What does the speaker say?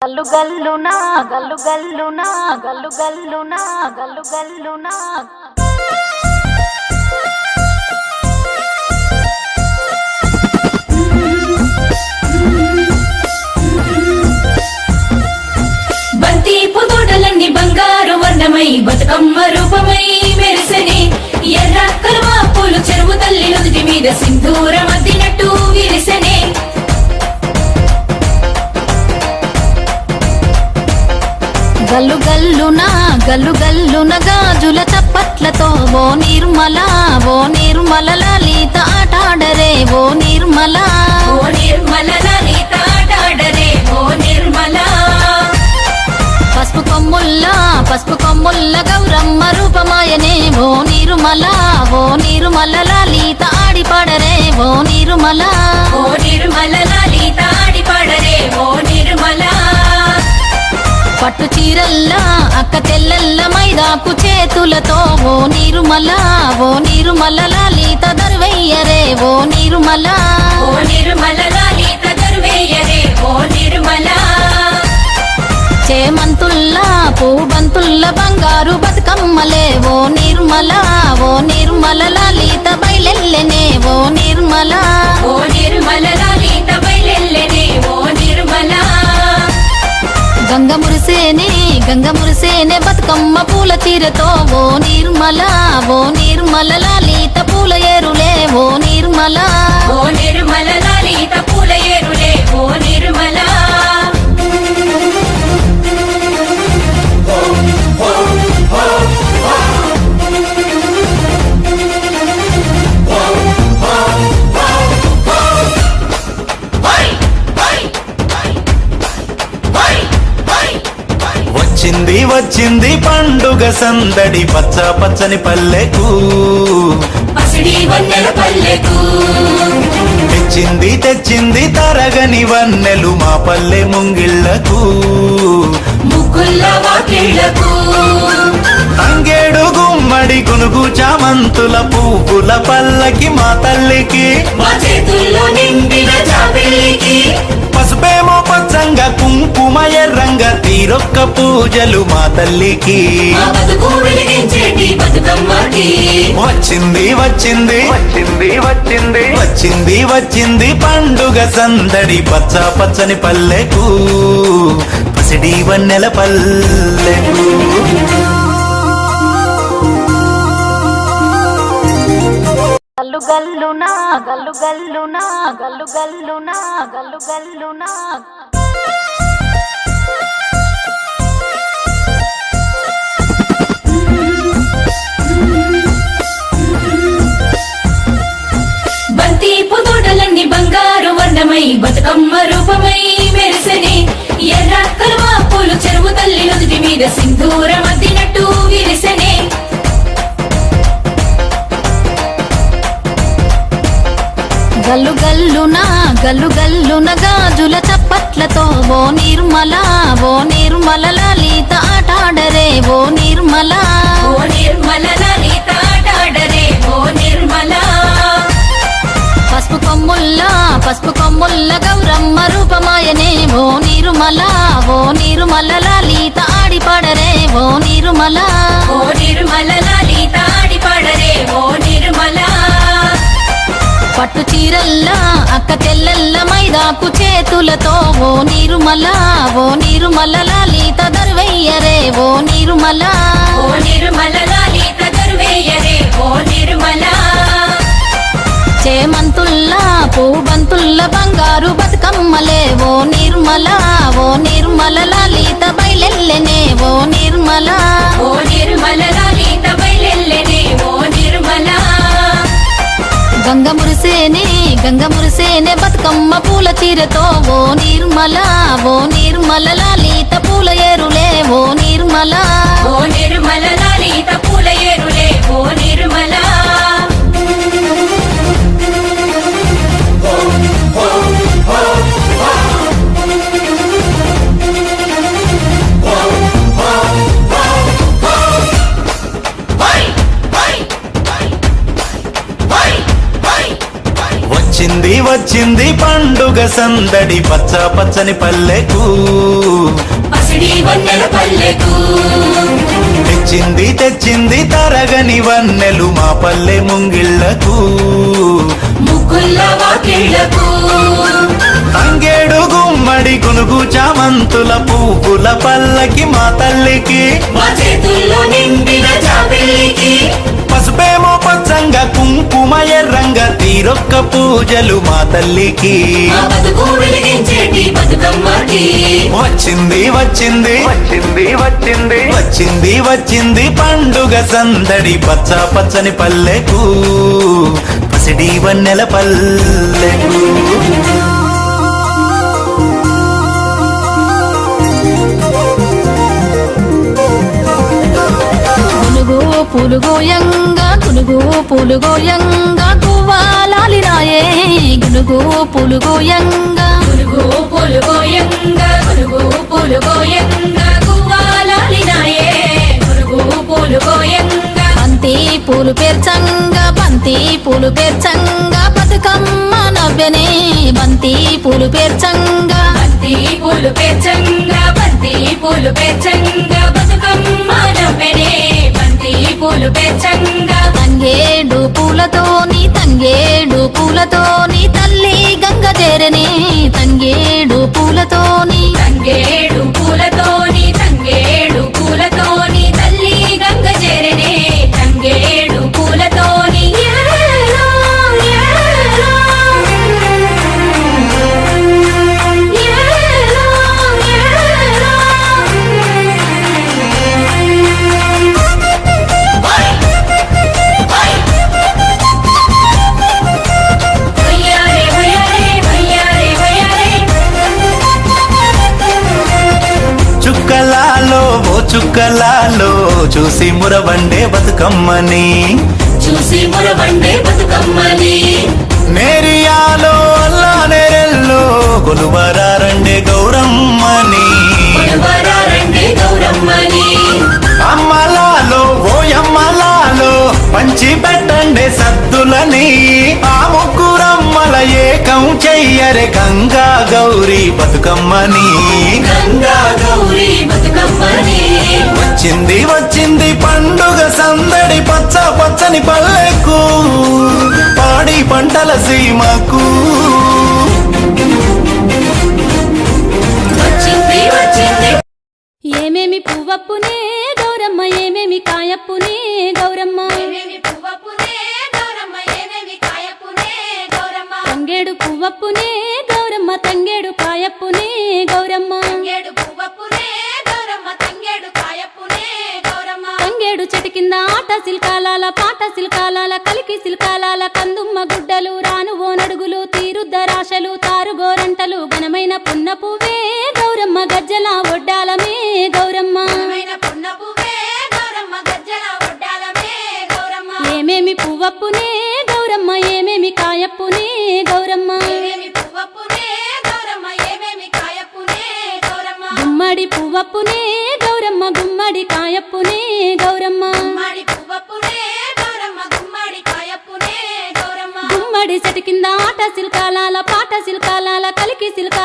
గల్లు గల్లునా గల్లు గల్లునా గల్లు గల్లునా గల్లు గల్లునా బంతి పుదోటలన్నీ బంగారు వర్ణమై బతుకమ్మ రూపమై మెరిసెనే ఎర్ర కలువ పూలు చెరువు తల్లి నుదుటి మీద సింధూరం అద్దినట్టు విరిసెనే గల్లు గల్లునా గల్లు గల్లున గాజుల చప్పట్లతో ఓ నిర్మల లలిత ఆటాడరే ఓ నిర్మల లలిత ఆటాడరే ఓ నిర్మల పసుపు కొమ్ముల్ల గౌరమ్మ రూపమాయనే ఓ నిర్మల లలిత ఆడిపాడరే ఓ నిర్మల లలిత ఆడిపాడరే ఓ నిర్మల పట్టు చీరల్లా అక్క తెల్లల్ల మైదాకు చేతులతో ఓ నిర్మల లలిత దర్వయ్యరే ఓ నిర్మల లలిత దర్వేయరే ఓ నిర్మల చేమంతుల్లా పూబంతుల్ల బంగారు బతుకమ్మలే ఓ నిర్మల లలిత బయలెల్లెనే ఓ నిర్మల లలిత బయలెల్లెనే ఓ నిర్మల గంగ మురిసేనే బతుకమ్మ పూల చీరతో ఓ నిర్మల లలిత పూల ఏరులే ఓ నిర్మల లలిత పూల ఏరులే ఓ నిర్మల వచ్చింది పండుగ సందడి పచ్చ పచ్చని పల్లెకు పసిడి వన్నెల పల్లెకు తెచ్చింది తరగని వన్నెలు మా పల్లె ముంగిళ్లకు ముగ్గుల్ల వాకిళ్లకు తంగేడు గుమ్మడి గునుగు చామంతుల పువ్వుల పల్లకి మా తల్లికి మా చేతుల్లో నిండిన జాబిల్లికి పసుపేమో పచ్చంగా కుంకుమ ఎర్రంగా తీరొక్క పూజలు మా తల్లికి మా బతుకు వెలిగించేటి బతుకమ్మకి వచ్చింది పండుగ సందడి పచ్చ పచ్చని పల్లెకు పసిడి వన్నెల పల్లెకు గల్లు గల్లునా గల్లు గల్లునా గల్లు గల్లునా గల్లు గల్లునా బంతి పుదోటలన్నీ బంగారు వర్ణమై బతుకమ్మ రూపమై మెరిసెనే ఎర్ర కలువ పూలు చెరువు తల్లి నుదుటి మీద సింధూరం అద్దినట్టు విరిసెనే గల్లు గల్లున గాజుల చప్పట్లతో ఓ నిర్మల లలిత ఆటాడరే ఓ నిర్మల లలిత ఆటాడరే ఓ నిర్మల పసుపు కొమ్ముల్ల గౌరమ్మ రూపమాయనే ఓ నిర్మల లలిత ఆడిపాడరే ఓ నిర్మల లలిత ఆడిపాడరే ఓ నిర్మల పట్టు చీరల్లా అక్క తెల్లల్ల మైదాకు చేతులతో ఓ నిర్మల లలిత దర్వయ్యరే ఓ నిర్మల లలిత దర్వేయరే ఓ నిర్మల చేమంతుల్లా పూబంతుల్ల బంగారు బతుకమ్మలే ఓ నిర్మల లలిత బయలెల్లెనే ఓ నిర్మల లలిత బయలెల్లెనే ఓ నిర్మల గంగ మురిసేనే బతుకమ్మ పూల చీరతో ఓ నిర్మల లలిత పూల ఏరులే ఓ నిర్మల లలిత పూల ఏరులే ఓ నిర్మల వచ్చింది పండుగ సందడి పచ్చ పచ్చని పల్లెకు తెచ్చింది తెచ్చింది తరగని వన్నెలు మా పల్లె ముంగిళ్లకు ముగ్గుల వాకిళ్లకు తంగేడు గుమ్మడి గునుగు చామంతుల పువ్వుల పల్లకి మా తల్లికి మా చేతుల్లో నిండిన జాబిల్లికి పసుపేమో పచ్చంగా కుంకుమ ఎర్రంగా తీరొక్క పూజలు మా తల్లికి మా బతుకు వెలిగించేటి బతుకమ్మకి వచ్చింది వచ్చింది వచ్చింది వచ్చింది వచ్చింది వచ్చింది పండుగ సందడి పచ్చ పచ్చని పల్లెకు పసిడి వన్నెల పల్లెకు గునుగు పులుగోయంగా గునుగు పులుగోయంగా గువ్వాలాలినాయే గునుగు పులుగోయంగా పులుగు పులుగోయంగా పులుగు పులుగోయంగా గువ్వాలాలినాయే పులుగు పులుగోయంగా బంతి పూలు పేర్చంగా బంతి పూలు పేర్చంగా బతుకమ్మ నవ్వెనే బంతి పూలు పేర్చంగా బంతి పూలు పేర్చంగా బంతి పూలు పేర్చంగా బతుకమ్మ నవ్వెనే బంతి పూలు పేర్చంగా తంగేడు పూలతోని తల్లి గంగ చేరని తంగేడు పూలతోని తంగేడు పూలతోని తల్లి గంగ చేరనే తంగేడు పూలతోని ఏలో, ఏలో. ఏలో, ఏలో. వయ్యారే, వయ్యారే, వయ్యారే, వయ్యారే. చుక్కలాలో ఓ చుక్కలాలో చూసి మురవండే బతుకమ్మని చూసి మురవండే బతుకమ్మని నేరియాలో అల్లా నేరెల్లో కొలువరారండే గౌరమ్మని కొలువరారండే గౌరమ్మని అమ్మలాలో ఓ అమ్మలాలో పంచి పెట్టండే సద్దులని ఆ ముగ్గురమ్మల ఏకం చెయ్యరే గంగా గౌరీ బతుకమ్మని గంగా గౌరీ బతుకమ్మని వచ్చింది వచ్చింది పండుగ సందడి పచ్చ పచ్చని పల్లెకు పాడి పంటల సీమకు వచ్చింది వచ్చింది ఏమేమి పువ్వప్పునే గౌరమ్మ ఏమేమి కాయప్పునే గౌరమ్మ ఏమేమి పువ్వప్పునే గౌరమ్మ ఏమేమి కాయప్పునే గౌరమ్మ తంగేడు పువ్వప్పునే గౌరమ్మ తంగేడు కాయప్పునే గౌరమ్మ తంగేడు పువ్వప్పునే గౌరమ్మ తంగేడు కాయప్పునే గౌరమ్మ తంగేడు చెట్టు కింద ఆట సిల్కాలాల పాట సిల్కాలాల కలికి సిల్కాలాల కందుమ్మ గుడ్డలు రాను ఓనడుగులు తీరుద్దరాశలు తారుగోరంటలు ఘనమైన పున్న పువ్వే గౌరమ్మ గజ్జల ఒడ్డాలమే గౌరమ్మ ఘనమైన పున్న పువ్వే గౌరమ్మ గజ్జల ఒడ్డాలమే గౌరమ్మ ఏమేమి పువ్వప్పునే గౌరమ్మ ఏమేమి కాయప్పునే గౌరమ్మ ఏమేమి పువ్వప్పునే గౌరమ్మ ఏమేమి కాయప్పునే గౌరమ్మ గుమ్మడి పువ్వప్పునే గౌరమ్మ గుమ్మడి కాయప్పునే గౌరమ్మ గుమ్మడి పువ్వప్పునే గౌరమ్మ గుమ్మడి కాయప్పునే గౌరమ్మ గుమ్మడి చెట్టు కింద ఆట సిల్కాలాల